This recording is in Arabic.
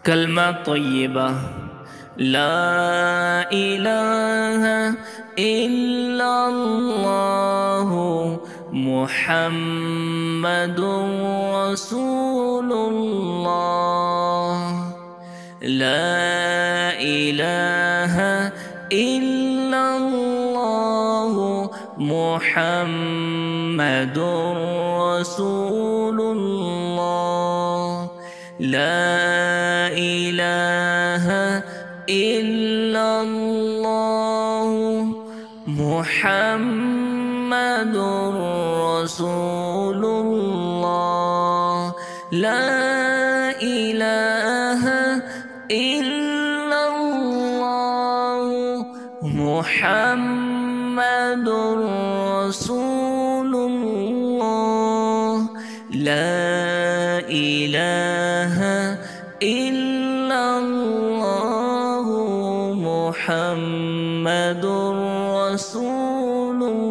كلمة طيبة. لا إله إلا الله محمد رسول الله. لا إله إلا الله محمد رسول الله. لا إله إلا الله محمد رسول الله. لا إله إلا الله محمد رسول الله. لا إله إلا الله محمد رسول الله.